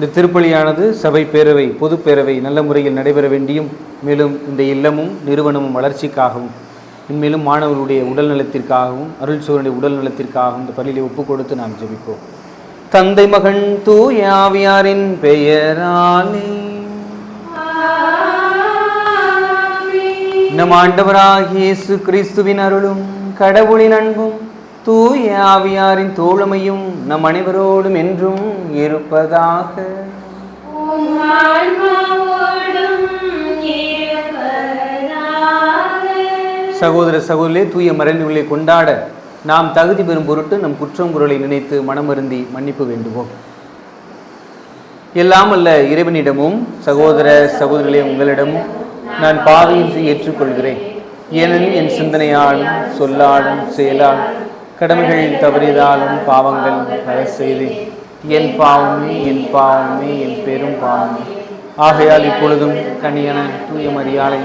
இந்த திருப்பலியானது சபை பேரவை பொது பேரவை நல்ல முறையில் நடைபெற வேண்டியும், மேலும் இந்த இல்லமும் நிறுவனமும் வளர்ச்சிக்காகவும், இன்மேலும் மாணவர்களுடைய உடல் நலத்திற்காகவும் அருள் சோழனுடைய உடல் நலத்திற்காகவும் இந்த பள்ளியை ஒப்புக் கொடுத்து நாம் ஜெபிப்போம். தந்தை மகன் தூய ஆவியாரின் பெயராலே. நம் ஆண்டவராகிய இயேசு கிறிஸ்துவின் அருளும் கடவுளின் அன்பும் தூய ஆவியாரின் தோழமையும் நம் அனைவரோடும் என்றும் இருப்பதாக. சகோதர சகோதரிகளே, தூய மறைநூலை கொண்டாட நாம் தகுதி பெறும் பொருட்டு நம் குற்றம் குரலை நினைத்து மனமருந்தி மன்னிப்பு வேண்டுவோம். எல்லாம் அல்ல இறைவனிடமும் சகோதர சகோதரிகளே உங்களிடமும் நான் பாவியின்றி ஏற்றுக்கொள்கிறேன். ஏனெனில் என் சிந்தனையாலும் சொல்லாலும் செயலாலும் கடமைகள் தவறியதாலும் பாவங்கள் பல செய்தேன். என் பாவமே என் பாவமே என் பெரும் பாவமே. ஆகையால் இப்பொழுதும் கனியன தூய மரியாதை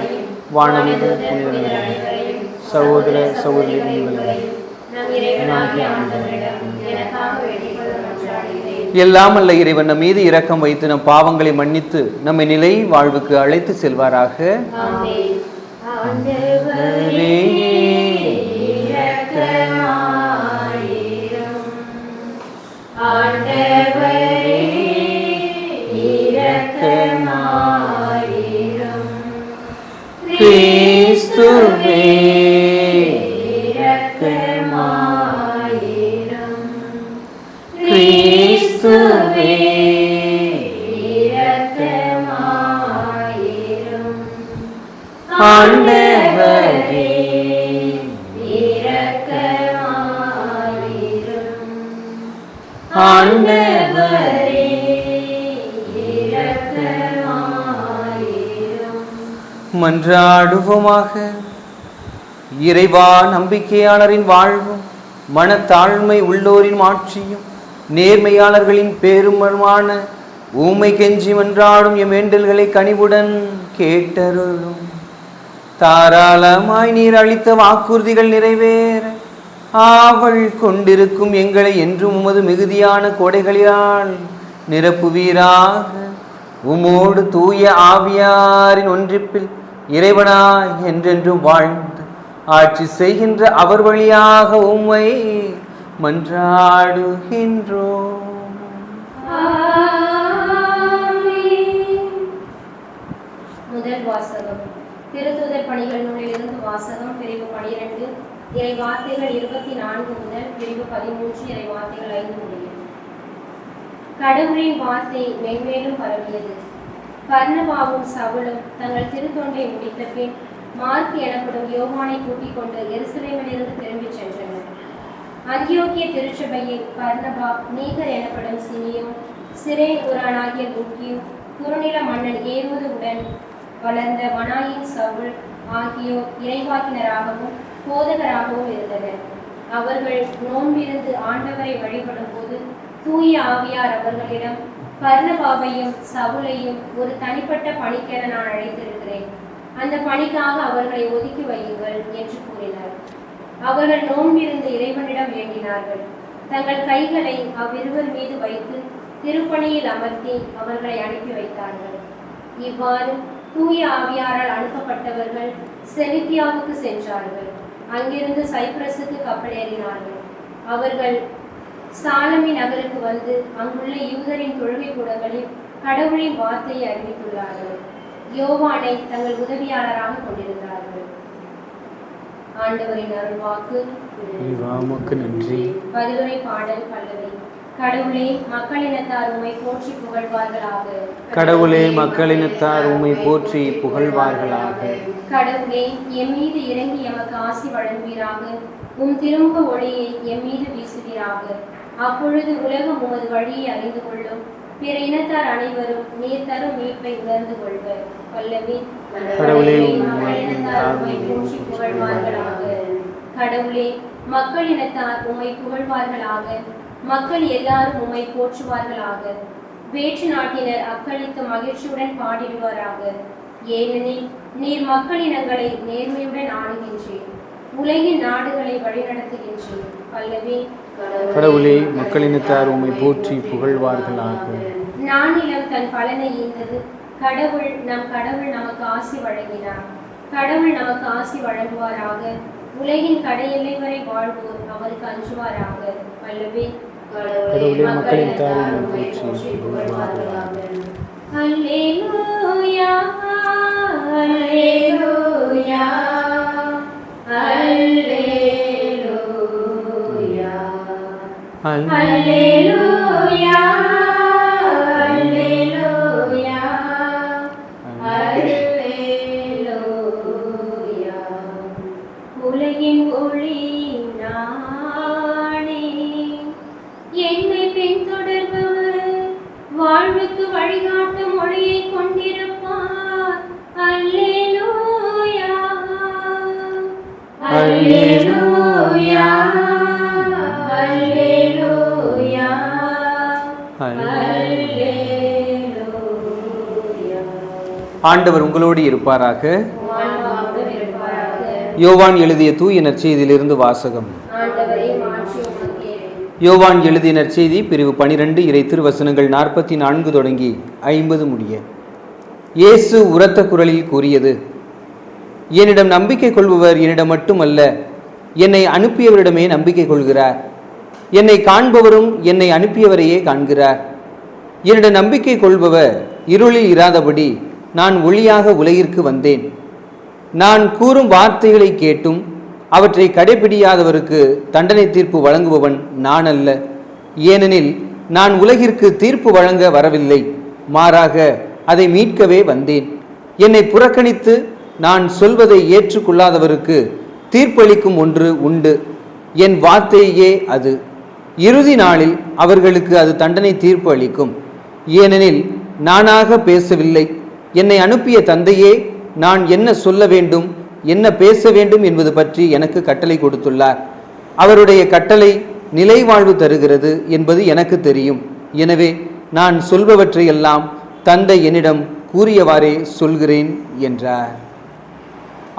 வானவிது புனித சகோதர சகோதரி எல்லாம் அல்ல இறைவன் நம் மீது இரக்கம் வைத்து நம் பாவங்களை மன்னித்து நம்மை நிலை வாழ்வுக்கு அழைத்து செல்வாராக. கிறிஸ்துவே கிறிஸ்துவே ஆண்டவரே ஆண்டவரே மன்றாடுவோமாக. இறைவா, நம்பிக்கையாளரின் வாழ்வும் மனத்தாழ்மை உள்ளோரின் மாட்சியும் நேர்மையாளர்களின் பேருமான ஊமை கெஞ்சி மன்றாடும் எம் வேண்டல்களை கனிவுடன் கேட்டருளும். தாராளமாய் நீர் அளித்த வாக்குறுதிகள் நிறைவேற ஆவல் கொண்டிருக்கும் எங்களை என்றும் உமது மிகுதியான கொடைகளால் நிரப்புவீராக. உமோடு தூய ஆவியாரின் ஒன்றிப்பில் இறைவனாய் என்றென்றும் வாழ்ந்து ஆட்சி செய்கின்ற அவர் வழியாக உம்மை மன்றாடுகின்றோம். முதல் வாசகம். திருத்தூதர் பணிகள் நூலிலிருந்து வாசகம். பிரிவு 12 இறை வார்த்தைகள் 24 முதல் பிரிவு 13 இறை வார்த்தைகள் 5 முடியும். கடவுளின் வார்த்தை மென்மேலும் பரவியது. பர்னபாவும் சவுலும் தங்கள் திருத்தொண்டை முடித்த பின் மார்க் எனப்படும் யோவானை கூட்டிக் கொண்டு எருசலேமிலிருந்து திரும்பிச் சென்றனர். அந்தியோக்கிய திருச்சபையில் பர்னபா, நீகர் எனப்படும் சிமியோன், சிரேன் ஊரானாகிய லூக்கியு, குறுநில மன்னன் ஏரோது உடன் வளர்ந்த மனாயின் சவுல் ஆகியோர் இறைவாக்கினராகவும் போதகராகவும் இருந்தனர். அவர்கள் நோன்பிருந்து ஆண்டவரை வழிபடும் போது தூய ஆவியார் அவர்களிடம், பர்னபாவையும் சவுலையும் ஒரு தனிப்பட்ட பணிக்கென நான் அழைத்திருக்கிறேன். அந்த பணிக்காக அவர்களை ஒதுக்கி வையுங்கள் என்று கூறினார். அவர்கள் நோன்பிருந்து இறைவனிடம் வேண்டினார்கள். தங்கள் கைகளை அவ்விருவர் மீது வைத்து திருப்பணியில் அமர்த்தி அவர்களை அனுப்பி வைத்தார்கள். இவ்வாறு தூய ஆவியாரால் அனுப்பப்பட்டவர்கள் செலிக்கியாவுக்கு சென்றார்கள். அங்கிருந்து சைப்ரஸுக்கு கப்பலேறினார்கள். அவர்கள் சாலமி நகருக்கு வந்து அங்குள்ள யூதரின் தொழுகை கூடங்களில் கடவுளின் வார்த்தையை அறிவித்துள்ளார்கள். யோவானை தங்கள் உதவியாளராக கொண்டிருந்தார்கள். ஆண்டவரின் அருள்வாக்கு. நன்றி. பதிலுரை பாடல் பல்லவி. கடவுளே, மக்களினத்தார் உம்மை போற்றி புகழ்வார்களாக. கடவுளே, மக்களினத்தார் உம்மை போற்றி புகழ்வார்களாக. கடவுளே, எம் மீது இறங்கி எமக்கு ஆசி வழங்குவீராக. உம் திருமுக ஒளியை எம் மீது வீசுவீராக. அப்பொழுது உலகம் உமது வழியை அறிந்து கொள்ளும். பிற இனத்தார் அனைவரும் நீர் தரும் மீட்பை உணர்ந்து கொள்வர். பல்லவி. கடவுளே, மக்களினத்தார் உம்மை போற்றி புகழ்வார்களாக. கடவுளே, மக்களினத்தார் உம்மை புகழ்வார்களாக. மக்கள் எல்லாரும் உம்மை போற்றுவார்களாக. வேற்று நாட்டினர் அக்களித்து மகிழ்ச்சியுடன் பாடிடுவாராக. ஏனெனில் நீர் மக்களினங்களை நேர்மையுடன் ஆளுகின்றீர், உலகின் நாடுகளை வழிநடத்துகின்றீர். பல்லவி. கடவுளே, மக்களினத்தார் உம்மை போற்றி புகழ்வார்களாக. நானிலம் தன் பலனை ஈந்தது. கடவுள் நமக்கு ஆசி வழங்கினார். கடவுள் நமக்கு ஆசி வழங்குவாராக. உலகின் கடையெல்லை வரை வாழ்வோர் அவருக்கு அஞ்சுவாராக. அல்லவே கடவுளே, மக்களின் தாயை போற்றி அல்லேலூயா அல்லேலூயா அல்லேலூயா அல்லேலூயா அல்லேலூயா அல்லேலூயா. உலகின் ஒளி நானே, என்னை பின்தொடர்பவர் வாழ்வுக்கு வழிகாட்டும் மொழியை கொண்டிருப்பார். அல்லேலூயா அல்லேலூயா அல்லேலூயா அல்லேலூயா. ஆண்டவர் உங்களோடு இருப்பாராக. யோவான் எழுதிய தூய நற்செய்தியிலிருந்து வாசகம். யோவான் எழுதிய நற்செய்தி பிரிவு 12 இறை திருவசனங்கள் 44 தொடங்கி 50 முடிய. இயேசு உரத்த குரலில் கூறியது, என்னிடம் நம்பிக்கை கொள்பவர் என்னிடம் மட்டுமல்ல, என்னை அனுப்பியவரிடமே நம்பிக்கை கொள்கிறார். என்னை காண்பவரும் என்னை அனுப்பியவரையே காண்கிறார். என்னிடம் நம்பிக்கை கொள்பவர் இருளில் இராதபடி நான் ஒளியாக உலகிற்கு வந்தேன். நான் கூறும் வார்த்தைகளை கேட்டும் அவற்றை கடைபிடியாதவருக்கு தண்டனை தீர்ப்பு வழங்குபவன் நான் அல்ல. ஏனெனில் நான் உலகிற்கு தீர்ப்பு வழங்க வரவில்லை, மாறாக அதை மீட்கவே வந்தேன். என்னை புறக்கணித்து நான் சொல்வதை ஏற்றுக்கொள்ளாதவருக்கு தீர்ப்பளிக்கும் ஒன்று உண்டு, என் வார்த்தையே அது. இறுதி நாளில் அவர்களுக்கு அது தண்டனை தீர்ப்பு அளிக்கும். ஏனெனில் நானாக பேசவில்லை, என்னை அனுப்பிய தந்தையே நான் என்ன சொல்ல வேண்டும், என்ன பேச வேண்டும் என்பது பற்றி எனக்கு கட்டளை கொடுத்துள்ளார். அவருடைய கட்டளை நிலை வாழ்வு தருகிறது என்பது எனக்கு தெரியும். எனவே நான் சொல்பவற்றையெல்லாம் தந்தை என்னிடம் கூறியவாறே சொல்கிறேன் என்றார்.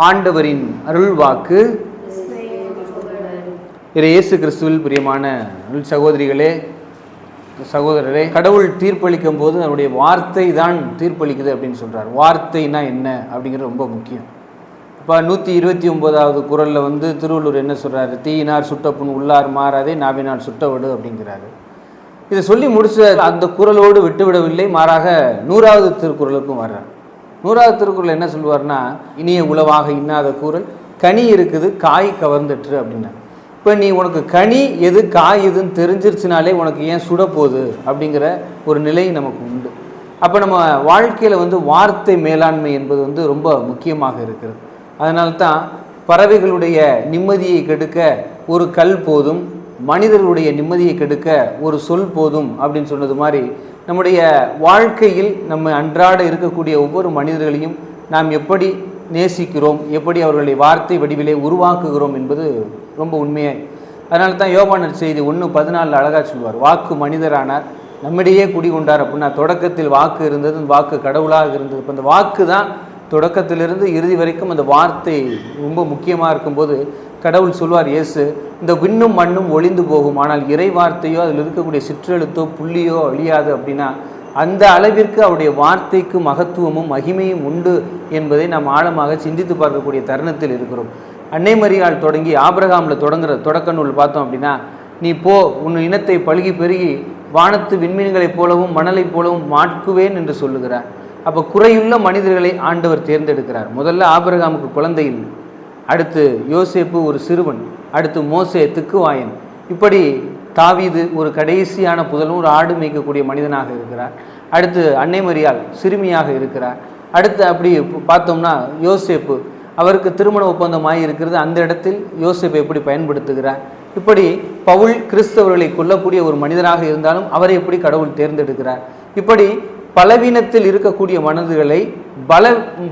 ஆண்டவரின் அருள்வாக்கு. இயேசு கிறிஸ்துவில் பிரியமான சகோதரிகளே, சகோதரரே, கடவுள் தீர்ப்பளிக்கும் போது அவருடைய வார்த்தை தான் தீர்ப்பளிக்குது அப்படின்னு சொல்றார். வார்த்தைனா என்ன அப்படிங்கிறது ரொம்ப முக்கியம். இப்போ 129வது குறளில் திருவள்ளுவர் என்ன சொல்றாரு? தீயினார் சுட்டப்புண் உள்ளார் மாறாதே, நாவினால் சுட்டவிடு அப்படிங்கிறாரு. இதை சொல்லி முடிச்ச அந்த குறளோடு விட்டுவிடவில்லை, மாறாக 100வது திருக்குறளுக்கும் வர்றார். 100வது திருக்குறள் என்ன சொல்லுவார்னா, இனிய உளவாக இன்னாத கூறல் கனி இருக்குது காய் கவர்ந்துட்டு அப்படின்னா. இப்போ நீ உனக்கு கனி எது காய் எதுன்னு தெரிஞ்சிருச்சுனாலே உனக்கு ஏன் சுட போகுது அப்படிங்கிற ஒரு நிலை நமக்கு உண்டு. அப்போ நம்ம வாழ்க்கையில் வார்த்தை மேலாண்மை என்பது ரொம்ப முக்கியமாக இருக்கிறது. அதனால்தான் பறவைகளுடைய நிம்மதியை கெடுக்க ஒரு கல் போதும், மனிதர்களுடைய நிம்மதியை கெடுக்க ஒரு சொல் போதும் அப்படின்னு சொன்னது மாதிரி நம்முடைய வாழ்க்கையில் நம்ம அன்றாட இருக்கக்கூடிய ஒவ்வொரு மனிதர்களையும் நாம் எப்படி நேசிக்கிறோம், எப்படி அவர்களுடைய வார்த்தை வடிவிலே உருவாக்குகிறோம் என்பது ரொம்ப உண்மையாக. அதனால தான் யோவான் நற்செய்தி 1:14 அழகாக சொல்வார், வாக்கு மனிதரானார் நம்மிடையே குடிகொண்டார் அப்படின்னா தொடக்கத்தில் வாக்கு இருந்தது, அந்த வாக்கு கடவுளாக இருந்தது. இப்போ அந்த வாக்கு தான் தொடக்கத்திலிருந்து இறுதி வரைக்கும் அந்த வார்த்தை ரொம்ப முக்கியமாக இருக்கும்போது கடவுள் சொல்வார், இயேசு, இந்த விண்ணும் மண்ணும் ஒளிந்து போகும், ஆனால் இறை வார்த்தையோ அதில் இருக்கக்கூடிய சிற்றெழுத்தோ புள்ளியோ அழியாது அப்படின்னா அந்த அளவிற்கு அவருடைய வார்த்தைக்கு மகத்துவமும் மகிமையும் உண்டு என்பதை நாம் ஆழமாக சிந்தித்து பார்க்கக்கூடிய தருணத்தில் இருக்கிறோம். அன்னை மரியாள் தொடங்கி ஆபிரகாமில் தொடங்குற தொடக்க நூல் பார்த்தோம் அப்படின்னா, நீ போ, உன் இனத்தை பல்கி பெருகி வானத்து விண்மீன்களைப் போலவும் மணலைப் போலவும் மாற்றுவேன் என்று சொல்லுகிறார். அப்போ குறையுள்ள மனிதர்களை ஆண்டவர் தேர்ந்தெடுக்கிறார். முதல்ல ஆபிரகாமுக்கு குழந்தை இல்லை, அடுத்து யோசேப்பு ஒரு சிறுவன், அடுத்து மோசே திக்குவாயன், இப்படி தாவீது ஒரு கடைசியான புதலும் ஒரு ஆடு மேய்க்கக்கூடிய மனிதனாக இருக்கிறார். அடுத்து அன்னை மரியாள் சிறுமியாக இருக்கிறார். அடுத்து அப்படி பார்த்தோம்னா யோசேப்பு, அவருக்கு திருமண ஒப்பந்தமாகி இருக்கிறது, அந்த இடத்தில் யோசேப்பை எப்படி பயன்படுத்துகிறார். இப்படி பவுல் கிறிஸ்தவர்களை கொல்லக்கூடிய ஒரு மனிதராக இருந்தாலும் அவரை எப்படி கடவுள் தேர்ந்தெடுக்கிறார். இப்படி பலவீனத்தில் இருக்கக்கூடிய மனதுகளை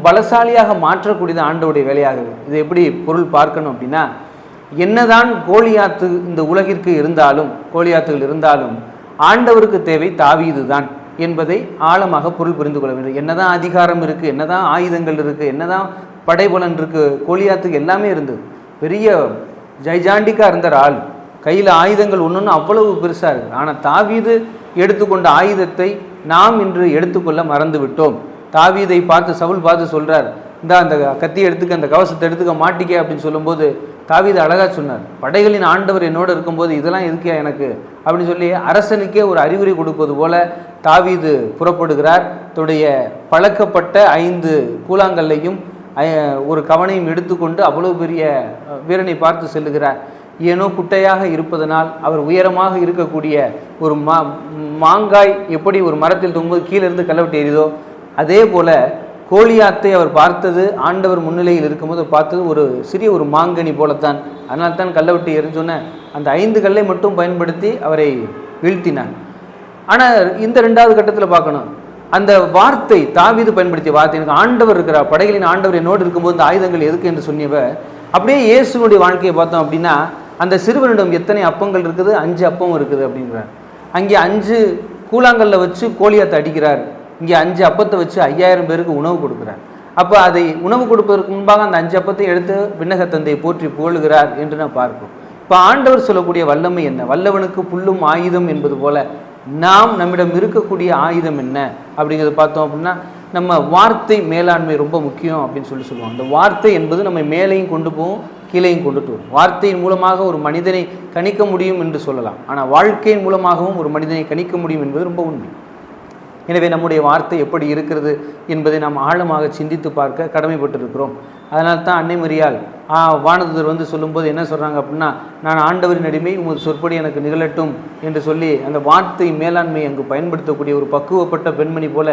பலசாலியாக மாற்றக்கூடியது ஆண்டவருடைய வேலையாக. இதை எப்படி பொருள் பார்க்கணும் அப்படின்னா, என்னதான் கோலியாத்து இந்த உலகிற்கு இருந்தாலும், கோலியாத்துகள் இருந்தாலும் ஆண்டவருக்கு தேவை தாவீது தான் என்பதை ஆழமாக பொருள் புரிந்து கொள்ள வேண்டும். என்னதான் அதிகாரம் இருக்குது, என்னதான் ஆயுதங்கள் இருக்குது, என்னதான் படைபலன் இருக்குது, கோலியாத்துக்கு எல்லாமே இருந்தது, பெரிய ஜைஜாண்டிக்காக இருந்தார் ஆள், கையில் ஆயுதங்கள் ஒன்று அவ்வளவு பெருசாக இருக்குது. ஆனால் தாவீது எடுத்துக்கொண்ட ஆயுதத்தை நாம் இன்று எடுத்துக்கொள்ள மறந்து விட்டோம். தாவீதை பார்த்து சவுல் பார்த்து சொல்றார், இந்த அந்த கத்தி எடுத்துக்க, அந்த கவசத்தை எடுத்துக்க, மாட்டிக்க அப்படின்னு சொல்லும்போது தாவீது அழகா சொன்னார், படைகளின் ஆண்டவர் என்னோடு இருக்கும்போது இதெல்லாம் எதுக்கியா எனக்கு அப்படின்னு சொல்லி அரசனுக்கே ஒரு அறிவுரை கொடுப்பது போல தாவீது புறப்படுகிறார். தன்னுடைய பழக்கப்பட்ட 5 கூழாங்கல்லையும் ஒரு கவனையும் எடுத்துக்கொண்டு அவ்வளவு பெரிய வீரனை பார்த்து செல்லுகிறார். ஏனோ குட்டையாக இருப்பதனால் அவர் உயரமாக இருக்கக்கூடிய ஒரு மாங்காய் எப்படி ஒரு மரத்தில் தொங்கும்போது கீழே இருந்து கல்லவட்டி எறிதோ, அதே போல கோலியாத்தை அவர் பார்த்தது ஆண்டவர் முன்னிலையில் இருக்கும்போது பார்த்தது ஒரு சிறிய ஒரு மாங்கனி போலத்தான். அதனால்தான் கல்லவட்டி எறிஞ்சோன்ன அந்த 5 கல்லை மட்டும் பயன்படுத்தி அவரை வீழ்த்தினார். ஆனால் இந்த 2வது கட்டத்தில் பார்க்கணும், அந்த வார்த்தை தாவீது பயன்படுத்திய வார்த்தை, எனக்கு ஆண்டவர் இருக்கிறார், படைகளின் ஆண்டவர் என்னோடு இருக்கும்போது இந்த ஆயுதங்கள் எதுக்கு என்று சொன்னியவ. அப்படியே இயேசுனுடைய வாழ்க்கையை பார்த்தோம் அப்படின்னா, அந்த சிறுவனிடம் எத்தனை அப்பங்கள் இருக்குது? 5 அப்பம் இருக்குது அப்படின்றார். அங்கே 5 கூழாங்கல்ல வச்சு கோலியாத்தை அடிக்கிறார், இங்கே 5 அப்பத்தை வச்சு 5000 பேருக்கு உணவு கொடுக்குறார். அப்போ அதை உணவு கொடுப்பதற்கு முன்பாக அந்த 5 அப்பத்தை எடுத்து விண்ணக தந்தையை போற்றி புகழுகிறார் என்று நான் பார்ப்போம். இப்போ ஆண்டவர் சொல்லக்கூடிய வல்லமை என்ன? வல்லவனுக்கு புல்லும் ஆயுதம் என்பது போல நாம் நம்மிடம் இருக்கக்கூடிய ஆயுதம் என்ன அப்படிங்கிறத பார்த்தோம் அப்படின்னா, நம்ம வார்த்தை மேலாண்மை ரொம்ப முக்கியம் அப்படின்னு சொல்லுவாங்க. அந்த வார்த்தை என்பது நம்ம மேலையும் கொண்டு போகும், கீழையும் கொண்டுட்டு வரும். வார்த்தையின் மூலமாக ஒரு மனிதனை கணிக்க முடியும் என்று சொல்லலாம், ஆனால் வாழ்க்கையின் மூலமாகவும் ஒரு மனிதனை கணிக்க முடியும் என்பது ரொம்ப உண்மை. எனவே நம்முடைய வார்த்தை எப்படி இருக்கிறது என்பதை நாம் ஆழமாக சிந்தித்து பார்க்க கடமைப்பட்டிருக்கிறோம். அதனால தான் அன்னை மரியாள் வானதூதர் சொல்லும்போது என்ன சொல்கிறாங்க அப்படின்னா, நான் ஆண்டவரின் அடிமை, உமது சொற்படி எனக்கு நிகழட்டும் என்று சொல்லி அந்த வார்த்தை மேலாண்மை அங்கு பயன்படுத்தக்கூடிய ஒரு பக்குவப்பட்ட பெண்மணி போல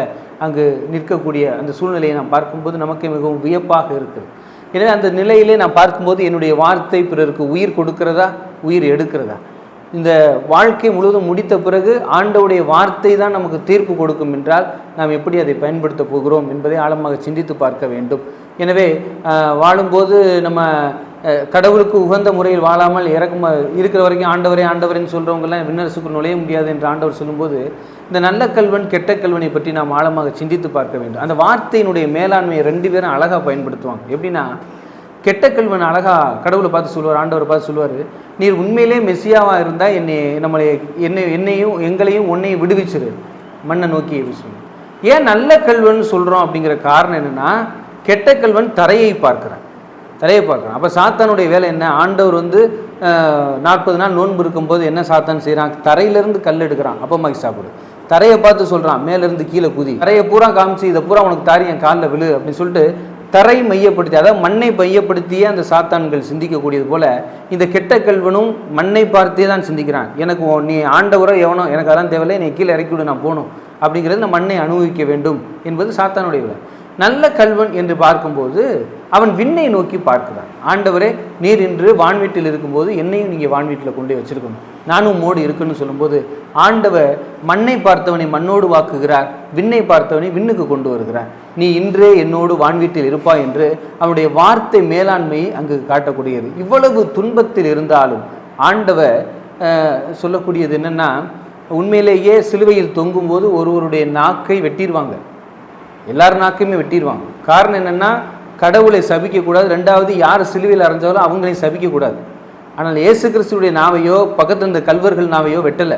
அங்கு நிற்கக்கூடிய அந்த சூழ்நிலையை நாம் பார்க்கும்போது நமக்கு மிகவும் வியப்பாக இருக்குது. எனவே அந்த நிலையிலே நான் பார்க்கும்போது என்னுடைய வார்த்தை பிறருக்கு உயிர் கொடுக்கிறதா, உயிர் எடுக்கிறதா? இந்த வாழ்க்கை முழுவதும் முடித்த பிறகு ஆண்டவுடைய வார்த்தை தான் நமக்கு தீர்ப்பு கொடுக்கும் என்றால் நாம் எப்படி அதை பயன்படுத்த போகிறோம் என்பதை ஆழமாக சிந்தித்து பார்க்க வேண்டும். எனவே வாழும்போது நம்ம கடவுளுக்கு உகந்த முறையில் வாழாமல் இருக்கிற வரைக்கும் ஆண்டவரே ஆண்டவரேன்னு சொல்கிறவங்கெல்லாம் விண்ணரசுக்குள் நுழைய முடியாது என்று ஆண்டவர் சொல்லும்போது, இந்த நல்ல கல்வன் கெட்ட கல்வனை பற்றி நாம் ஆழமாக சிந்தித்து பார்க்க வேண்டும். அந்த வார்த்தையினுடைய மேலாண்மையை 2 பேரும் அழகாக பயன்படுத்துவாங்க. எப்படின்னா, கெட்ட கல்வன் அழகா கடவுளை பார்த்து சொல்லுவார், ஆண்டவரை பார்த்து சொல்லுவார், நீர் உண்மையிலே மெஸ்ஸியாவாக இருந்தால் என்னையும் எங்களையும் உன்னையும் விடுவிச்சிரு, மண்ணை நோக்கி சொல்லுவார். ஏன் நல்ல கல்வன் சொல்கிறோம் அப்படிங்கிற காரணம் என்னென்னா, கெட்ட கல்வன் தரையை பார்க்குறான். அப்போ சாத்தானுடைய வேலை என்ன? ஆண்டவர் 40 நாள் நோன்பு இருக்கும்போது என்ன சாத்தான் செய்கிறான்? தரையிலேருந்து கல் எடுக்கிறான், அப்பமாக்கி சாப்பிடு. தரையை பார்த்து சொல்கிறான், மேலேருந்து கீழே குதி, தரையை பூரா காமிச்சு இதை பூரா உனக்கு தாரி என் காலில் விழு அப்படின்னு சொல்லிட்டு தரை மையப்படுத்தி, அதாவது மண்ணை மையப்படுத்தியே அந்த சாத்தான்கள் சிந்திக்கக்கூடியது போல இந்த கெட்ட கல்வனும் மண்ணை பார்த்தே தான் சிந்திக்கிறான். எனக்கு நீ ஆண்டவரோ எவனோ எனக்கு அதெல்லாம் தேவையில்லை, நீ கீழே இறக்கி விடு, நான் போகணும் அப்படிங்கிறது நான் மண்ணை அனுபவிக்க வேண்டும் என்பது சாத்தானுடைய விலை. நல்ல கல்வன் என்று பார்க்கும்போது அவன் விண்ணை நோக்கி பார்க்கிறான். ஆண்டவரே, நீர் இன்று வான்வீட்டில் இருக்கும்போது என்னையும் நீங்கள் வான்வீட்டில் கொண்டு வச்சிருக்கணும், நானும் மோடு இருக்குன்னு சொல்லும்போது ஆண்டவர் மண்ணை பார்த்தவனை மண்ணோடு வாக்குகிறார், விண்ணை பார்த்தவனை விண்ணுக்கு கொண்டு வருகிறார். நீ இன்றே என்னோடு வான்வீட்டில் இருப்பாய் என்று அவனுடைய வார்த்தை மேலாண்மையை அங்கு காட்டக்கூடியது. இவ்வளவு துன்பத்தில் இருந்தாலும் ஆண்டவர் சொல்லக்கூடியது என்னென்னா, உண்மையிலேயே சிலுவையில் தொங்கும்போது ஒருவருடைய நாக்கை வெட்டிடுவாங்க, எல்லார் நாக்கையுமே வெட்டிடுவாங்க. காரணம் என்னென்னா, கடவுளை சபிக்கக்கூடாது, 2வது யார் சிலுவையில் அறைஞ்சாலும் அவங்களையும் சபிக்கக்கூடாது. ஆனால் இயேசு கிறிஸ்துடைய நாவையோ பக்கத்து இந்த கல்வர்கள் நாவையோ வெட்டலை.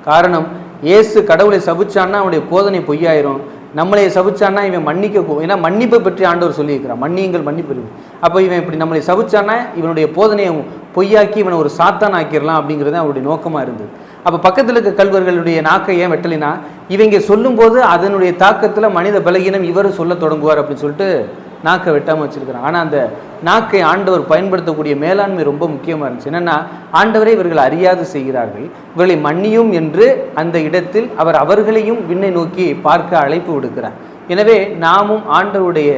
காரணம், இயேசு கடவுளை சபிச்சான்னா அவனுடைய போதனை பொய்யாயிரும், நம்மளை சபிச்சான்னா இவன் மன்னிக்க, ஏன்னா மன்னிப்பை பற்றி ஆண்டவர் சொல்லியிருக்கிறான், மன்னியுங்கள் மன்னிப்பு. அப்போ இவன் இப்படி நம்மளை சபிச்சான்னா இவனுடைய போதனையை பொய்யாக்கி இவனை ஒரு சாத்தான் ஆக்கிடலாம் அப்படிங்கிறது அவருடைய நோக்கமாக இருந்தது. அப்போ பக்கத்தில் இருக்க கல்வர்களுடைய நாக்கை ஏன் வெட்டலினா, இவங்க சொல்லும்போது அதனுடைய தாக்கத்தில் மனித பலகீனம் இவர் சொல்ல தொடங்குவார் அப்படின்னு சொல்லிட்டு நாக்கை வெட்டாமல் வச்சிருக்கிறாங்க. ஆனால் அந்த நாக்கை ஆண்டவர் பயன்படுத்தக்கூடிய மேலாண்மை ரொம்ப முக்கியமாக இருந்துச்சு. என்னென்னா, ஆண்டவரை இவர்கள் அறியாது செய்கிறார்கள், இவர்களை மன்னியும் என்று அந்த இடத்தில் அவர் அவர்களையும் விண்ணை நோக்கி பார்க்க அழைப்பு விடுக்கிறார். எனவே நாமும் ஆண்டவருடைய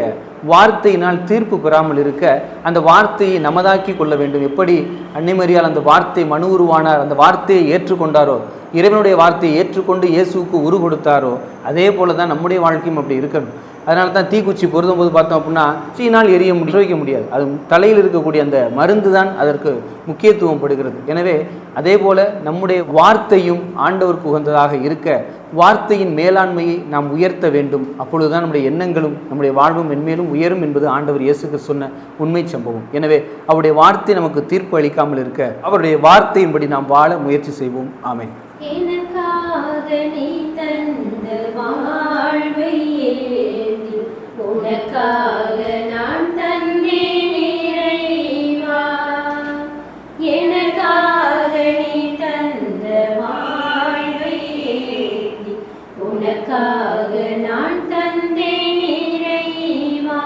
வார்த்தையினால் தீர்ப்பு பெறாமல் இருக்க அந்த வார்த்தையை நமதாக்கி கொள்ள வேண்டும். எப்படி அன்னை மரியாள் அந்த வார்த்தை மனு உருவானார், அந்த வார்த்தையை ஏற்றுக்கொண்டாரோ, இறைவனுடைய வார்த்தையை ஏற்றுக்கொண்டு இயேசுவுக்கு உரு கொடுத்தாரோ, அதே போல தான் நம்முடைய வாழ்க்கையும் அப்படி இருக்கணும். அதனால தான் தீக்குச்சி பொருந்தும் போது பார்த்தோம் அப்படின்னா தீயினால் எரிய வைக்க முடியாது, அது தலையில் இருக்கக்கூடிய அந்த மருந்து தான் அதற்கு முக்கியத்துவம் படுகிறது. எனவே அதே போல நம்முடைய வார்த்தையும் ஆண்டவருக்கு உகந்ததாக இருக்க வார்த்தையின் மேலாண்மையை நாம் உயர்த்த வேண்டும். அப்பொழுதுதான் நம்முடைய எண்ணங்களும் நம்முடைய வாழ்வும் மென்மேலும் உயரும் என்பது ஆண்டவர் இயேசுக்கு சொன்ன உண்மை சம்பவம். எனவே அவருடைய வார்த்தை நமக்கு தீர்ப்பு அளிக்காமல் இருக்க அவருடைய வார்த்தையின்படி நாம் வாழ முயற்சி செய்வோம். ஆமென். நீ தந்த வாழ்வை ஏந்தி உனக்காக நான் தந்தேன் இறைவா. எனக்காக நீ தந்த வாழ்வை ஏந்தி உனக்காக நான் தந்தேன் இறைவா.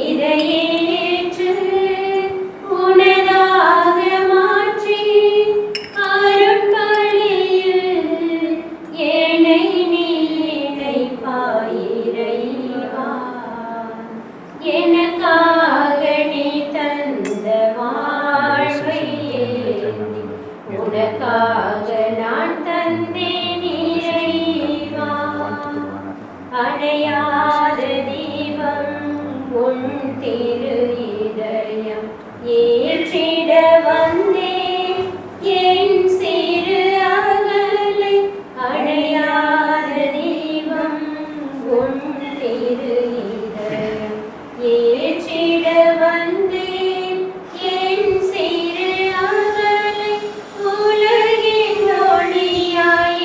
இதையேற்று உனதாக மாற்றி அருட்பலியில் என்னை நீ இணைப்பாய் இறைவா. எனக்காக நீ தந்த வாழ்வை ஏந்தி உனக்காக நான் தந்தேன் இறைவா. அணையாத தீபம் உன் திரு இதயம் ஏற்றிட வந்தேன் என் சிறு அகலை. அணையாத தீபம் உன் திரு இதயம் ஏற்றிட வந்தேன் என் சிறு அகலை. உலகின் ஒளியாயிருப்பவனே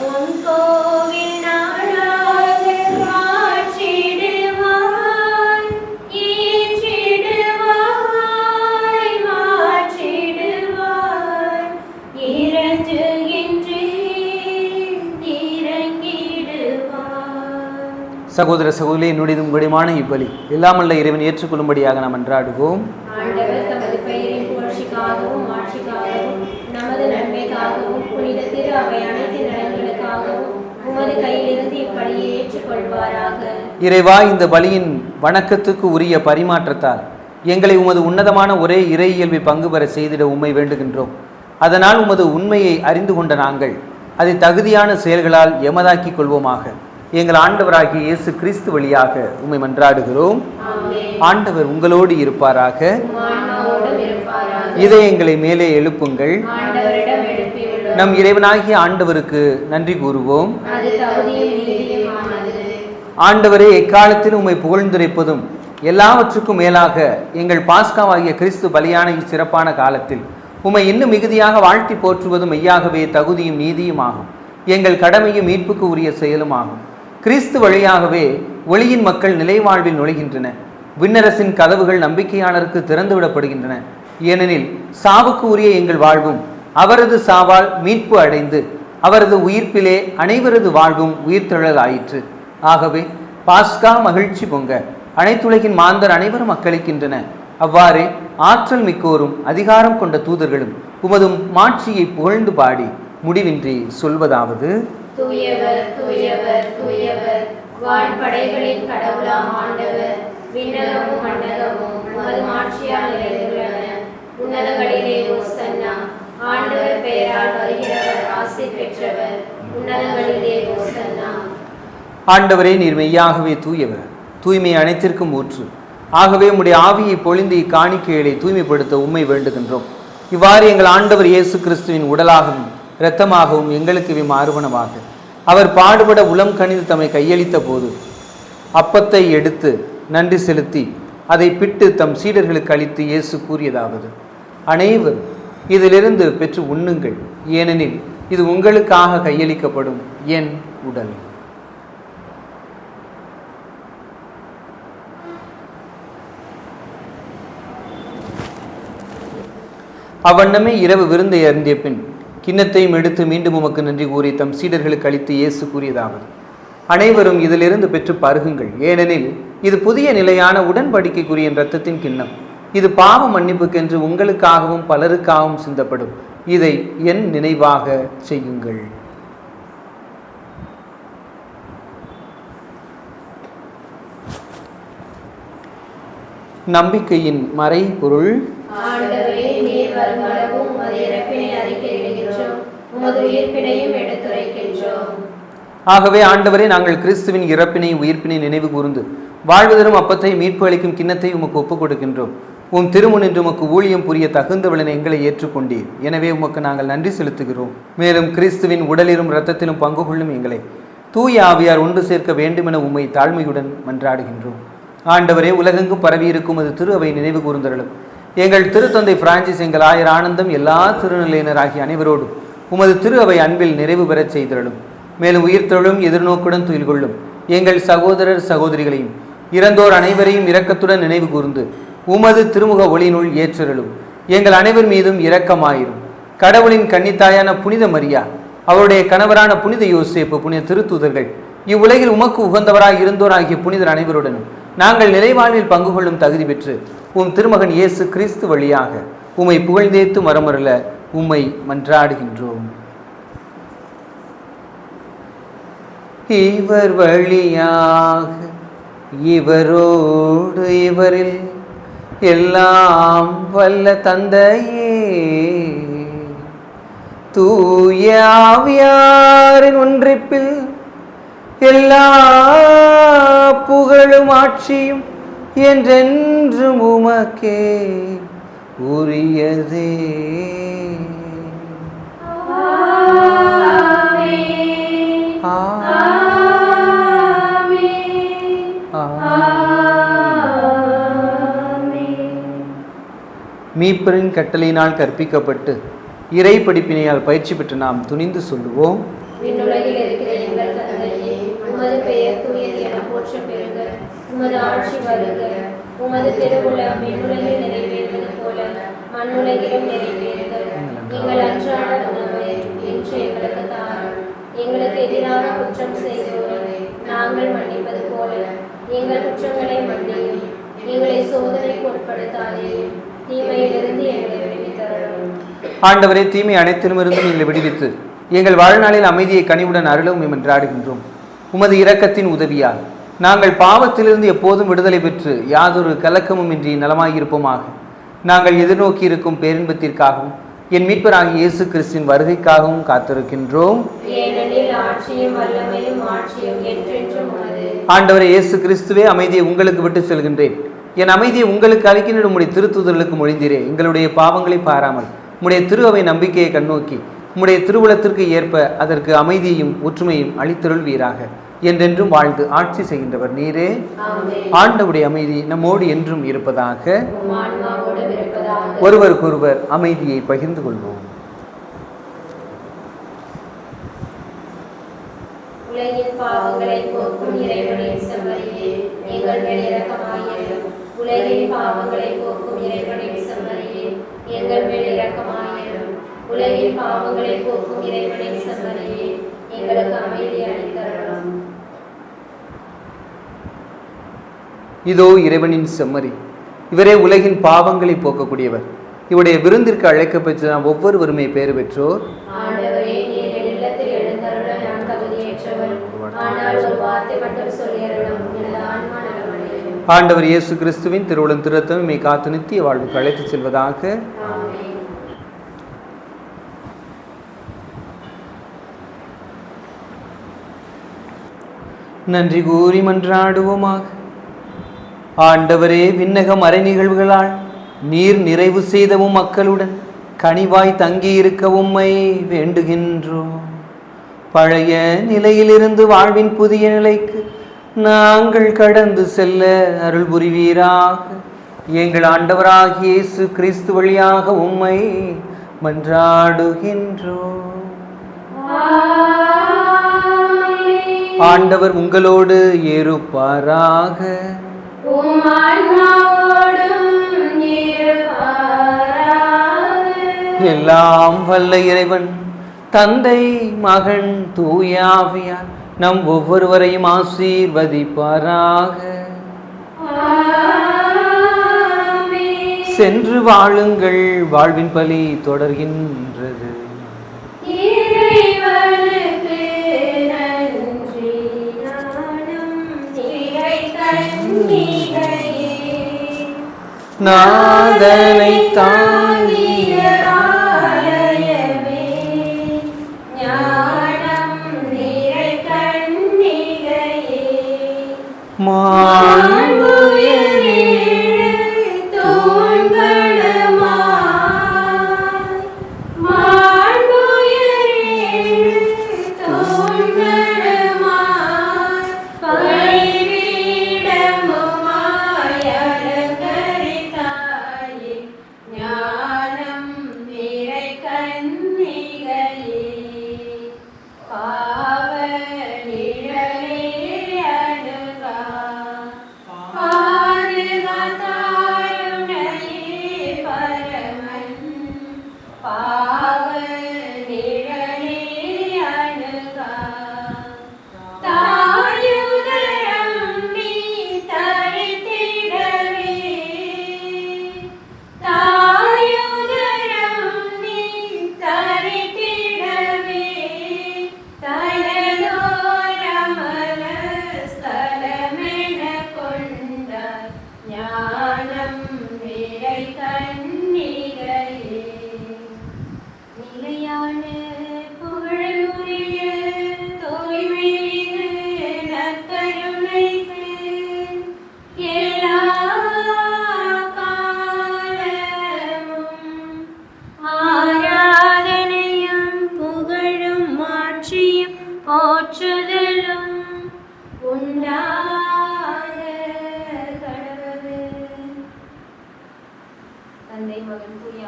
உன் கோவில் நாடாக மாற்றிடுவாய் ஏற்றிடுவாய் மாற்றிடுவாய். இறங்குகின்றேன் இறங்கிடுவாய். சகோதர சகோதரி, என்னுடைய உங்களுடையமான இப்பலி எல்லாமல்ல இறைவன் ஏற்றுக்கொள்ளும்படியாக நாம் அன்றாடுவோம். ஆண்டவர் தமது பெயரின் புகழ்ச்சிக்காகவும் ஆட்சிக்காகவும் நமது நன்மைக்காகவும் புனித திரு அவை அனைத்து நலன்களுக்காகவும் உமது கையிலிருந்து இப்பலியை ஏற்றுக்கொள்வாராக. இறைவா, இந்த பலியின் வணக்கத்துக்கு உரிய பரிமாற்றத்தால் எங்களை உமது உன்னதமான ஒரே இறை இயல்பை பங்கு பெற செய்திட உம்மை வேண்டுகின்றோம். அதனால் உமது உண்மையை அறிந்து கொண்ட நாங்கள் அதை தகுதியான செயல்களால் எமதாக்கிக் கொள்வோமாக. எங்கள் ஆண்டவராகிய இயேசு கிறிஸ்து வழியாக உம்மை மன்றாடுகிறோம். ஆண்டவர் உங்களோடு இருப்பாராக. இதயங்களை மேலே எழுப்புங்கள். நம் இறைவனாகிய ஆண்டவருக்கு நன்றி கூறுவோம். ஆண்டவரே, எக்காலத்தில் உம்மை புகழ்ந்துரைப்பதும் எல்லாவற்றுக்கும் மேலாக எங்கள் பாஸ்காவாகிய கிறிஸ்து பலியான இச்சிறப்பான காலத்தில் உம்மை இன்னும் மிகுதியாக வாழ்த்தி போற்றுவதும் மெய்யாகவே தகுதியும் நீதியுமாகும். எங்கள் கடமையும் மீட்புக்கு உரிய செயலுமாகும். கிறிஸ்து வழியாகவே ஒளியின் மக்கள் நிலைவாழ்வில் நுழைகின்றன. விண்ணரசின் கதவுகள் நம்பிக்கையாளருக்கு திறந்துவிடப்படுகின்றன. ஏனெனில் சாவுக்கு உரிய எங்கள் வாழ்வும் அவரது சாவால் மீட்பு அடைந்து அவரது உயிர்ப்பிலே அனைவரது வாழ்வும் உயிர்த்தெழல் ஆயிற்று. ஆகவே பாஸ்கா மகிழ்ச்சி பொங்க அனைத்துலகின் மாந்தர் அனைவரும் அக்களிக்கின்றன. அவ்வாறே ஆற்றல் மிக்கோரும் அதிகாரம் கொண்ட தூதர்களும் உமதும் மாட்சியை புகழ்ந்து பாடி முடிவின்றி சொல்வதாவது: தூயவர் தூயவர் தூயவர், வான்படைகளின் கடவுளாம் ஆண்டவர். விண்ணகமும் மண்டகமும் உமது மாட்சியால் நிறைந்துள்ளன. உன்னதங்களிலே ஓசன்னா. ஆண்டவர் பெயரால் வருகிறவர் ஆசி பெற்றவர். உன்னதங்களிலே ஓசன்னா. ஆண்டவரே, நீர் மெய்யாகவே தூயவர், தூய்மை அனைத்திற்கும் ஊற்று. ஆகவே உம்முடைய ஆவியை பொழிந்து இக்காணிக்கைகளை தூய்மைப்படுத்த உம்மை வேண்டுகின்றோம். இவ்வாறு எங்கள் ஆண்டவர் இயேசு கிறிஸ்துவின் உடலாகவும் இரத்தமாகவும் எங்களுக்கு மாறுபனவாக அவர் பாடுபட உளம் கனிந்து தம்மை கையளித்த போது அப்பத்தை எடுத்து நன்றி செலுத்தி அதை பிட்டு தம் சீடர்களுக்கு அளித்து இயேசு கூறியதாவது: அனைவரும் இதிலிருந்து பெற்று உண்ணுங்கள், ஏனெனில் இது உங்களுக்காக கையளிக்கப்படும் என் உடல். அவ்வண்ணமே இரவு விருந்தை அருந்திய பின் கிண்ணத்தையும் எடுத்து மீண்டும் உமக்கு நன்றி கூறி தம் சீடர்களுக்கு அளித்து இயேசு கூறியதாவது: அனைவரும் இதிலிருந்து பெற்று பருகுங்கள், ஏனெனில் இது புதிய நிலையான உடன்படிக்கைக்குரிய இரத்தத்தின் கிண்ணம். இது பாவ மன்னிப்புக்கென்று உங்களுக்காகவும் பலருக்காகவும் சிந்தப்படும். இதை என் நினைவாக செய்யுங்கள். நம்பிக்கையின் மறை பொருள்: ஆண்டவரே, நீர் வருமளவும் உமது இறப்பினை அறிக்கையிடுகின்றோம், உமது உயிர்ப்பினையும் எடுத்துரைக்கின்றோம். ஆகவே ஆண்டவரே, நாங்கள் கிறிஸ்துவின் இறப்பினை உயிர்ப்பினை நினைவு கூர்ந்து வாழ்வு தரும் அப்பத்தை மீட்பு அளிக்கும் கிண்ணத்தை உமக்கு ஒப்புக் கொடுக்கின்றோம். உம் திருமுனின்று உமக்கு ஊழியம் புரிய தகுந்தவளென எங்களை ஏற்றுக்கொண்டீர். எனவே உமக்கு நாங்கள் நன்றி செலுத்துகிறோம். மேலும் கிறிஸ்துவின் உடலிலும் இரத்தத்திலும் பங்கு கொள்ளும் எங்களை தூய ஆவியார் ஒன்று சேர்க்க வேண்டுமென உம்மை தாழ்மையுடன் மன்றாடுகின்றோம். ஆண்டவரே, உலகெங்கும் பரவி இருக்கும் அது திரு அவை நினைவு கூர்ந்தருளும். எங்கள் திருத்தந்தை பிரான்சிஸ், எங்கள் ஆயர் ஆனந்தம், எல்லா திருநிலையினராகிய அனைவரோடும் உமது திரு அவை அன்பில் நிறைவு பெறச் செய்தருளும். மேலும் உயிர்த்தெழும் எதிர்நோக்குடன் துயில் கொள்ளும் எங்கள் சகோதரர் சகோதரிகளையும் இறந்தோர் அனைவரையும் இரக்கத்துடன் நினைவு கூர்ந்து உமது திருமுக ஒளியினுள் ஏற்றருளும். எங்கள் அனைவர் மீதும் இரக்கமாயிரும். கடவுளின் கன்னித்தாயான புனித மரியா, அவருடைய கணவரான புனித யோசேப்பு, புனித திருத்தூதர்கள், இவ்வுலகில் உமக்கு உகந்தவராய் இருந்தோர் ஆகிய புனிதர் அனைவருடனும் நாங்கள் நிறைவாழ்வில் பங்கு கொள்ளும் தகுதி பெற்று உம் திருமகன் இயேசு கிறிஸ்து வழியாக உம்மை புகழ்ந்தேத்து மரமருள உம்மை மன்றாடுகின்றோம். இவர் வழியாக இவரோடு இவரில் எல்லாம் வல்ல தந்தையே, தூய ஆவியாரின் ஒன்றிப்பில் எல்லா புகழும் ஆட்சியும் என்றென்றும் உமக்கே உரியதே. மீட்பரின் கட்டளையினால் கற்பிக்கப்பட்டு இறை படிப்பினையால் பயிற்சி பெற்று நாம் துணிந்து சொல்லுவோம். விண்ணுலகில் இருக்கிற எங்கள் தந்தையே, உமது பெயர் தூயது என போற்றப் பெறுக. உமது ஆட்சி வருக. உமது திருவுளம் விண்ணுலகில் நிறைவேறுவது போல மண்ணுலகிலும் நிறைவேறுக. எங்கள் அன்றாட உணவை இன்று எங்களுக்கு தாரும். எங்களுக்கு எதிராக குற்றம் செய்தோரை நாங்கள் மன்னிப்பது போல எங்கள் குற்றங்களை மன்னியும். எங்களை சோதனைக்கு உட்படுத்தாதேயும், தீமையிலிருந்து எங்களை விடுவித்தருளும். ஆண்டவரே, தீமை அனைத்திலும் இருந்தும் எங்களை விடுவித்து எங்கள் வாழ்நாளில் அமைதியை கனிவுடன் அருளும் என்றாடுகின்றோம். உமது இரக்கத்தின் உதவியால் நாங்கள் பாவத்திலிருந்து எப்போதும் விடுதலை பெற்று யாதொரு கலக்கமும் இன்றி நலமாயிருப்போமாக. நாங்கள் எதிர்நோக்கி இருக்கும் பேரின்பத்திற்காகவும் என் மீட்பராகிய இயேசு கிறிஸ்துவின் வருகைக்காகவும் காத்திருக்கின்றோம். ஆண்டவரே இயேசு கிறிஸ்துவே, அமைதியை உங்களுக்கு விட்டு செல்கின்றேன், என் அமைதியை உங்களுக்கு அளிக்கின்ற உம்முடைய திருத்தூதர்களுக்கு மொழிந்தீரே. எங்களுடைய பாவங்களை பாராமல் உம்முடைய திரு அவை நம்பிக்கையை கண்ணோக்கி உம்முடைய திருவுளத்திற்கு ஏற்ப அதற்கு அமைதியையும் ஒற்றுமையும் அளித்தருள்வீராக. என்றென்றும் வாழ்ந்து ஆட்சி செய்கின்றவர் நீரே. ஆண்டவருடைய அமைதி நம்மோடு என்றும் இருப்பதாக. ஒருவருக்கொருவர் அமைதியை பகிர்ந்து கொள்வோம். உலகின் பாவங்களை போக்கும் இறைவனின் செம்மறியே, எங்கள் மேல் இரக்கமாயிரும். உலகின் பாவங்களை போக்கும் இறைவனின் செம்மறியே, எங்கள் மேல் இரக்கமாயிரும். உலகின் பாவங்களை போக்கும் இறைவனின் செம்மறியே, எங்களுக்கு அமைதி அளித்தருளும். இதோ இறைவனின் செம்மறி, இவரே உலகின் பாவங்களை போக்கக்கூடியவர். இவருடைய விருந்திற்கு அழைக்கப்பெற்ற நாம் ஒவ்வொருவருமே பேறு பெற்றோர். ஆண்டவரே, நீர் என் இல்லத்தில் எழுந்தருள நான் தகுதியற்றவர். ஆனால் ஒரு வார்த்தை மட்டும் சொல்லியருளும், எனது ஆன்மா நலமடையும். ஆண்டவர் இயேசு கிறிஸ்துவின் திருவுளம் திருரத்தம் இம்மை காத்து நித்திய வாழ்வுக்கு அழைத்துச் செல்வதாக. நன்றி கூறி மன்றாடுவோமாக. ஆண்டவரே, விண்ணக மறை நிகழ்வுகளால் நீர் நிறைவு செய்தவும் மக்களுடன் கனிவாய் தங்கியிருக்கவும் உம்மை வேண்டுகின்றோம். பழைய நிலையிலிருந்து வாழ்வின் புதிய நிலைக்கு நாங்கள் கடந்து செல்ல அருள் புரிவீராக. எங்கள் ஆண்டவராகிய இயேசு கிறிஸ்து வழியாக உம்மை மன்றாடுகின்றோம். ஆண்டவர் உங்களோடு இருப்பாராக. எல்லாம் வல்ல இறைவன் தந்தை, மகன், தூய ஆவியார் நம் ஒவ்வொருவரையும் ஆசீர்வதிப்பாராக. சென்று வாழுங்கள், வாழ்வின் பலி தொடர்கின்றது. நாதனை தாங்கிய ஆலயமே, ஞானம் நிறை கன்னிகையே, மாண்புயரே தூண்களுமாய், மாண்புயரே தூண்களுமாய், பலிபீடமுமாய் அலங்கரித்தாயே,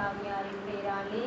ஆவியாரின் பெயராலே